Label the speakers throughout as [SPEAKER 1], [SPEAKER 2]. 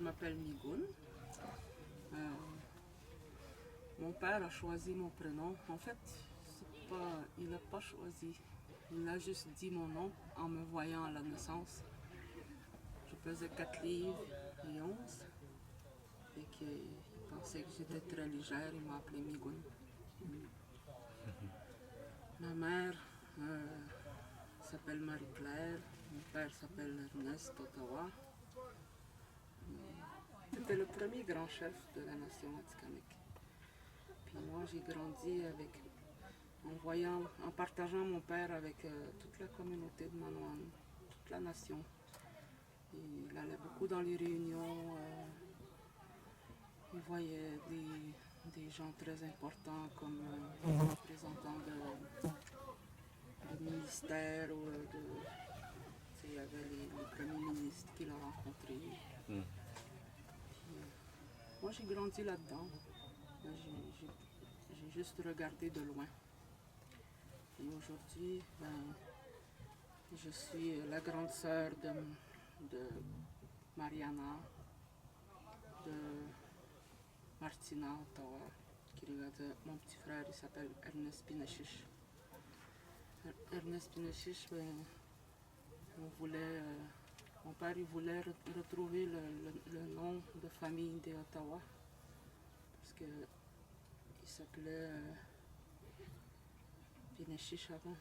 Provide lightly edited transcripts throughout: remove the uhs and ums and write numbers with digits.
[SPEAKER 1] m'appelle Migoun. Mon père a choisi mon prénom. En fait, il n'a pas choisi. Il a juste dit mon nom en me voyant à la naissance. Je pesais 4 livres et 11. Et qu'il pensait que j'étais très légère, il m'a appelé Migoun. Ma mère s'appelle Marie-Claire, mon père s'appelle Ernest Ottawa. C'était le premier grand chef de la nation atikamekw. Puis moi j'ai grandi en partageant mon père avec toute la communauté de Manoan, toute la nation. Il allait beaucoup dans les réunions, il voyait des gens très importants comme représentants de ministères ou il y avait les premiers ministres qu'il a rencontrés. Moi j'ai grandi là-dedans. J'ai juste regardé de loin. Et aujourd'hui, je suis la grande sœur de Mariana, de Martina Ottawa, qui regarde mon petit frère, il s'appelle Ernest Pinechiche. Ernest Pinechiche, mon père il voulait retrouver le nom de famille d'Ottawa, parce qu'il s'appelait Pinechiche avant.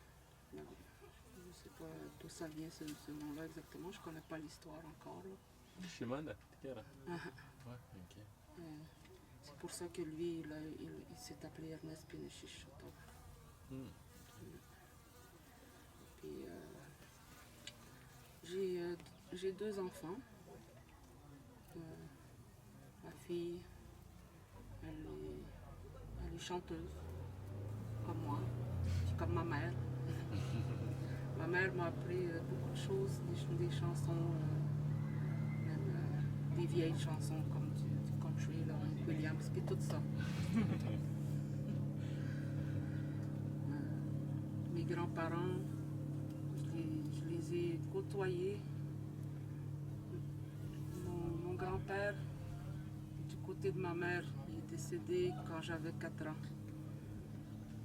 [SPEAKER 1] Je ne sais pas d'où ça vient ce nom-là exactement, je ne connais pas l'histoire encore.
[SPEAKER 2] Shimada,
[SPEAKER 1] Ouais,
[SPEAKER 2] ok.
[SPEAKER 1] c'est pour ça que lui, il s'est appelé Ernest Pinechiche Ottawa. Puis j'ai 2 enfants. Ma fille, elle est chanteuse, comme moi, puis comme ma mère. Ma mère m'a appris beaucoup de choses, des chansons, même des vieilles chansons comme du country, là, Williams, puis tout ça. Mes grands-parents, je les ai côtoyés. Mon grand-père, du côté de ma mère, il est décédé quand j'avais 4 ans.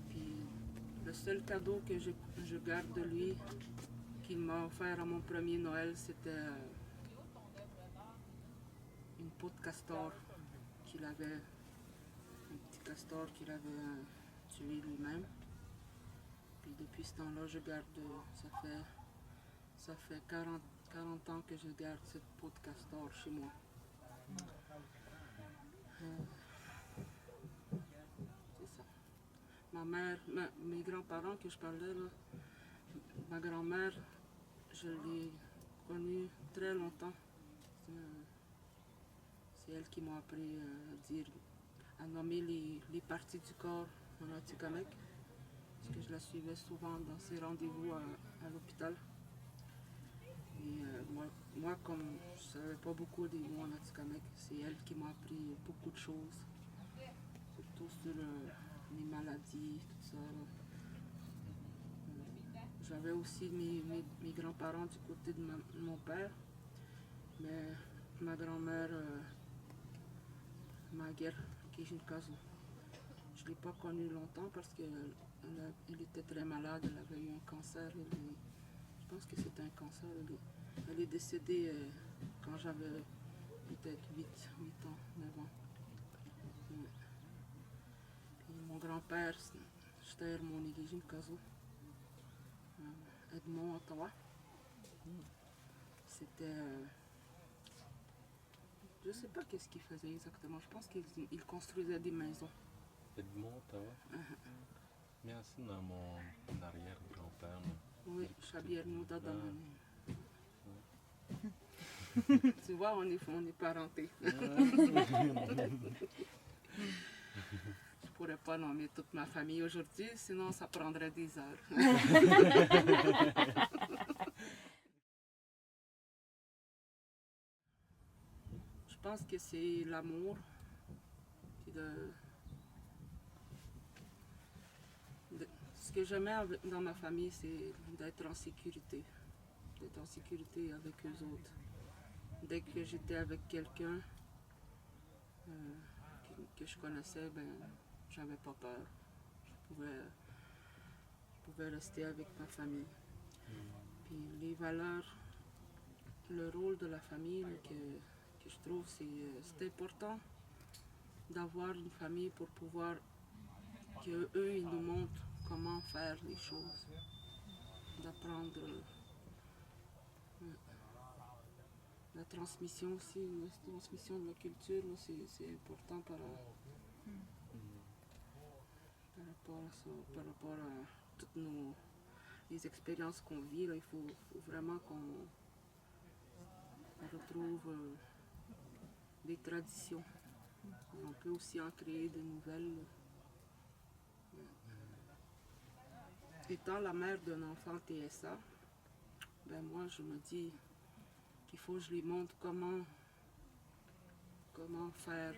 [SPEAKER 1] Puis le seul cadeau que je garde de lui, qu'il m'a offert à mon premier Noël, c'était une peau de castor qu'il avait, un petit castor qu'il avait tué lui-même. Puis depuis ce temps-là, je garde, ça fait 40 ans que je garde cette peau de castor chez moi. C'est ça. Ma mère, mes grands-parents que je parlais, là, ma grand-mère, je l'ai connue très longtemps. C'est elle qui m'a appris à nommer les parties du corps en Atikamekw. Parce que je la suivais souvent dans ses rendez-vous à l'hôpital. Et moi, comme je ne savais pas beaucoup des mots en Atikamekw, c'est elle qui m'a appris beaucoup de choses. Surtout sur les maladies, tout ça. J'avais aussi mes grands-parents du côté de mon père. Mais ma grand-mère, Maguire Kijinkazu, je ne l'ai pas connue longtemps parce qu'elle était très malade, elle avait eu un cancer. Je pense que c'était un cancer. Elle est décédée quand j'avais peut-être 8 ans, 9 ans. Puis mon grand-père, c'était mon Kijinkazu, Edmond Ottawa. C'était... je ne sais pas qu'est-ce qu'il faisait exactement. Je pense qu'il construisait des maisons.
[SPEAKER 2] Edmond Ottawa? Merci dans mon arrière-grand-père.
[SPEAKER 1] Oui, Chabier Nouda Damani. Tu vois, on est parentés. Je ne pourrais pas nommer toute ma famille aujourd'hui, sinon ça prendrait des heures. Je pense que c'est l'amour. Ce que j'aimais dans ma famille, c'est d'être en sécurité. D'être en sécurité avec eux autres. dès que j'étais avec quelqu'un que je connaissais, ben, j'avais pas peur. Je pouvais rester avec ma famille. Puis les valeurs, le rôle de la famille que je trouve, c'est important d'avoir une famille pour pouvoir qu'eux, ils nous montrent comment faire les choses, d'apprendre la transmission aussi, la transmission de la culture, c'est important par rapport à ça, par rapport à toutes les expériences qu'on vit. Là, il faut vraiment qu'on retrouve des traditions. On peut aussi en créer de nouvelles. Étant la mère d'un enfant TSA, ben moi je me dis qu'il faut que je lui montre comment faire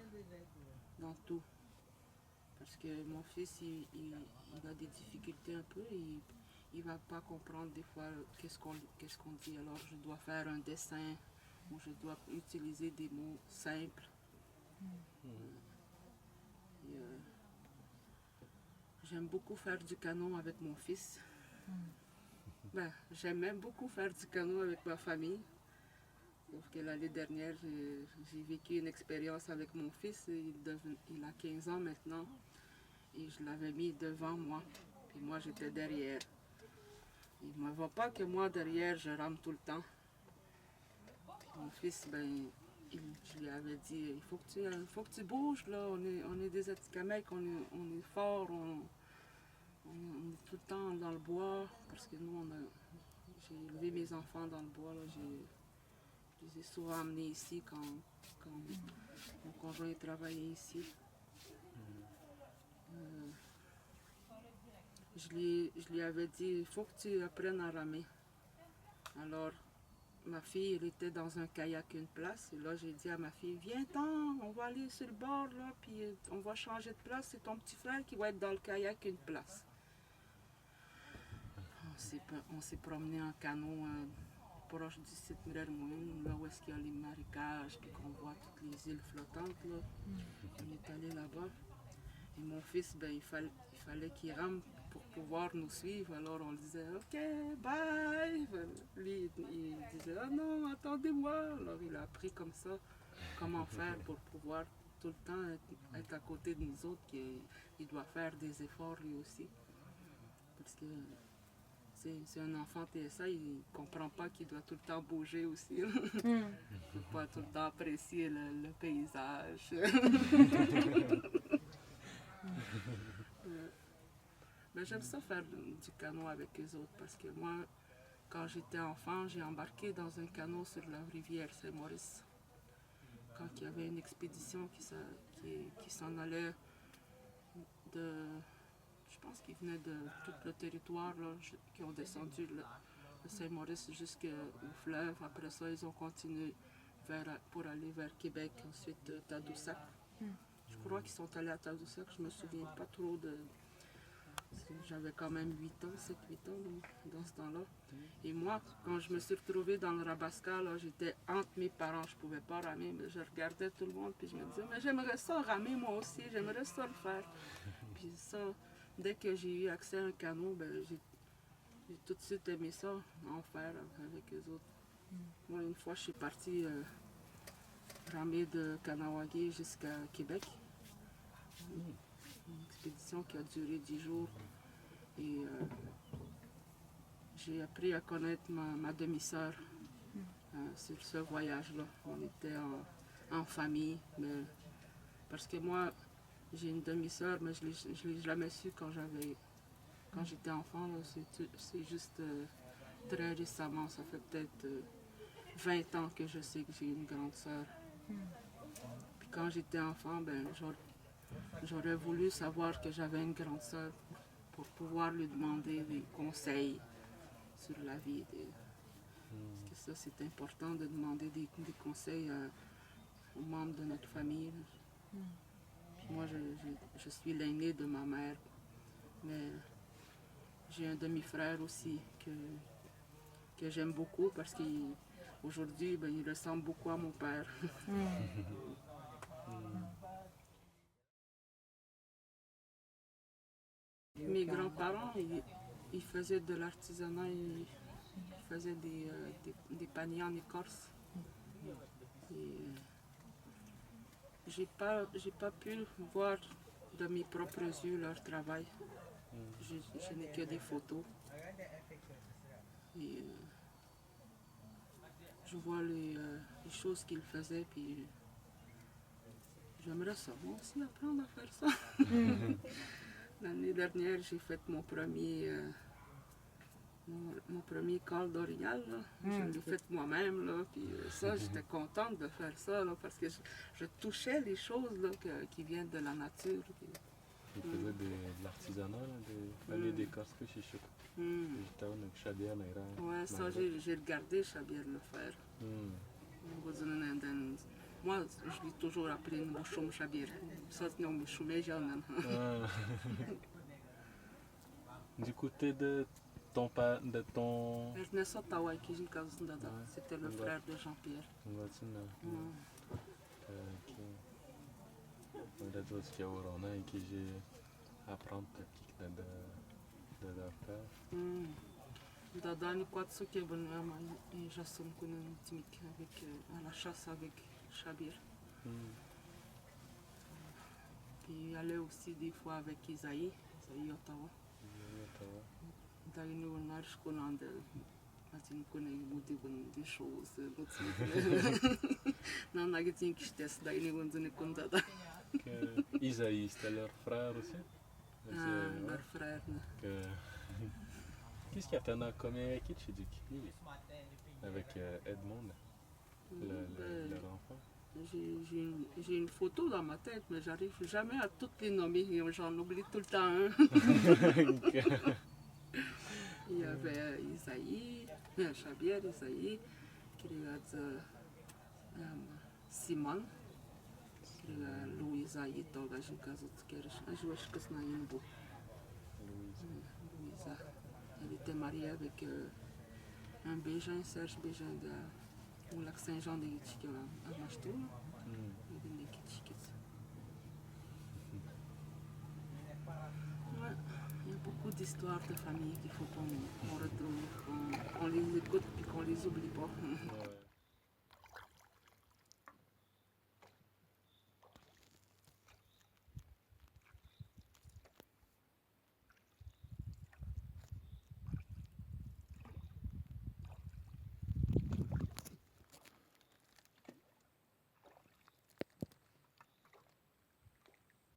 [SPEAKER 1] dans tout. Parce que mon fils, il a des difficultés un peu, il ne va pas comprendre des fois qu'est-ce qu'on dit. Alors je dois faire un dessin ou je dois utiliser des mots simples. J'aime beaucoup faire du canot avec mon fils. Ben, j'aime même beaucoup faire du canot avec ma famille. Sauf que l'année dernière, j'ai vécu une expérience avec mon fils. Il a 15 ans maintenant. Et je l'avais mis devant moi. Puis moi, j'étais derrière. Il ne me voit pas que moi, derrière, je rame tout le temps. Puis mon fils, ben, je lui avais dit, il faut que tu bouges, là. On est des Atikamekw, on est fort, on est tout le temps dans le bois. Parce que nous, j'ai élevé mes enfants dans le bois, là. Je les ai souvent amenés ici quand mon conjoint travaillait ici. Je lui avais dit, il faut que tu apprennes à ramer. Alors, ma fille, elle était dans un kayak une place. Et là, j'ai dit à ma fille, viens-t'en, on va aller sur le bord, là, puis on va changer de place. C'est ton petit frère qui va être dans le kayak une place. On s'est promené en canot proche du site Mirermoun, là où est-ce qu'il y a les marécages, puis qu'on voit toutes les îles flottantes, là. On est allé là-bas. Et mon fils, ben, il fallait qu'il rame pour pouvoir nous suivre. Alors on disait, OK, bye. Lui, il disait, ah non, attendez-moi. Alors il a appris comme ça comment faire pour pouvoir tout le temps être à côté de nous autres. Il doit faire des efforts lui aussi. Parce que c'est un enfant TSA, il ne comprend pas qu'il doit tout le temps bouger aussi. Il ne peut pas tout le temps apprécier le paysage. Mais j'aime ça faire du canot avec les autres parce que moi, quand j'étais enfant, j'ai embarqué dans un canot sur la rivière Saint-Maurice. Quand il y avait une expédition qui s'en allait de... Je pense qu'ils venaient de tout le territoire, là, qui ont descendu le Saint-Maurice jusqu'au fleuve. Après ça, ils ont continué pour aller vers Québec, ensuite Tadoussac. Je crois qu'ils sont allés à Tadoussac, je me souviens pas trop de... J'avais quand même 8 ans, 7-8 ans dans ce temps-là. Et moi, quand je me suis retrouvée dans le Rabasca, là, j'étais entre mes parents, je pouvais pas ramer, mais je regardais tout le monde, puis je me disais, mais j'aimerais ça ramer moi aussi, j'aimerais ça le faire. Puis ça, dès que j'ai eu accès à un canot, ben, j'ai tout de suite aimé ça, en faire avec les autres. Moi, une fois, je suis partie ramer de Kanawagé jusqu'à Québec. Une expédition qui a duré 10 jours. Et j'ai appris à connaître ma demi-sœur sur ce voyage-là. On était en famille, mais parce que moi, j'ai une demi-sœur, mais je ne l'ai jamais su quand j'étais enfant. C'est juste très récemment, ça fait peut-être 20 ans que je sais que j'ai une grande sœur. Puis quand j'étais enfant, ben, j'aurais voulu savoir que j'avais une grande sœur pour pouvoir lui demander des conseils sur la vie. Parce que ça, c'est important de demander des conseils aux membres de notre famille. Moi, je suis l'aîné de ma mère, mais j'ai un demi-frère aussi que j'aime beaucoup parce qu'il aujourd'hui, ben, il ressemble beaucoup à mon père. Mes grands-parents, ils faisaient de l'artisanat, ils faisaient des paniers en écorce. Et, j'ai pas pu voir de mes propres yeux leur travail. Je n'ai que des photos. Et, je vois les choses qu'ils faisaient, puis j'aimerais ça, moi aussi, apprendre à faire ça. L'année dernière, j'ai fait mon premier col d'orignal. Je l'ai fait moi-même. Là, puis ça, j'étais contente de faire ça là, parce que je touchais les choses là, qui viennent de la nature. Puis,
[SPEAKER 2] Il faisait de l'artisanat, fallait des casques chez Choc. J'étais au Chabier,
[SPEAKER 1] ouais, ça, j'ai regardé Chabier le faire. Moi, je dis toujours après une bouchon Chabier. Ça, c'est une bouchon jeune.
[SPEAKER 2] Du côté de ton...
[SPEAKER 1] Ernest Ottawa, qui c'était le frère de Jean-Pierre.
[SPEAKER 2] Da toți că au rău, că je apprendre de leur père.
[SPEAKER 1] Dada ni quatro que bonheur et je suis connu avec à la chasse avec Chabir. Puis il allait aussi des fois avec Isaïe Ottawa. D'ailleurs nous on a je connais assim connais des choses non n'a que tinha que estar daí nem quando ne conta da.
[SPEAKER 2] Isaïe c'était leur frère aussi.
[SPEAKER 1] Leur frère.
[SPEAKER 2] Qu'est-ce qu'il y a t'en as commis avec qui tu dis avec Edmond, leur enfant?
[SPEAKER 1] J'ai une photo dans ma tête, mais j'arrive jamais à toutes les nommer, j'en oublie tout le temps. Il y avait Isaïe, Chabier, Isaïe, qui regarde Simon, qui regarde Louisa, qui je que c'est une beau. Louisa. Elle était mariée avec un Bégin, Serge Bégin au lac Saint-Jean de Gitchik à Machtou. Ouais, il y a beaucoup d'histoires de famille qu'il faut qu'on retrouve, qu'on les écoute et qu'on les oublie pas.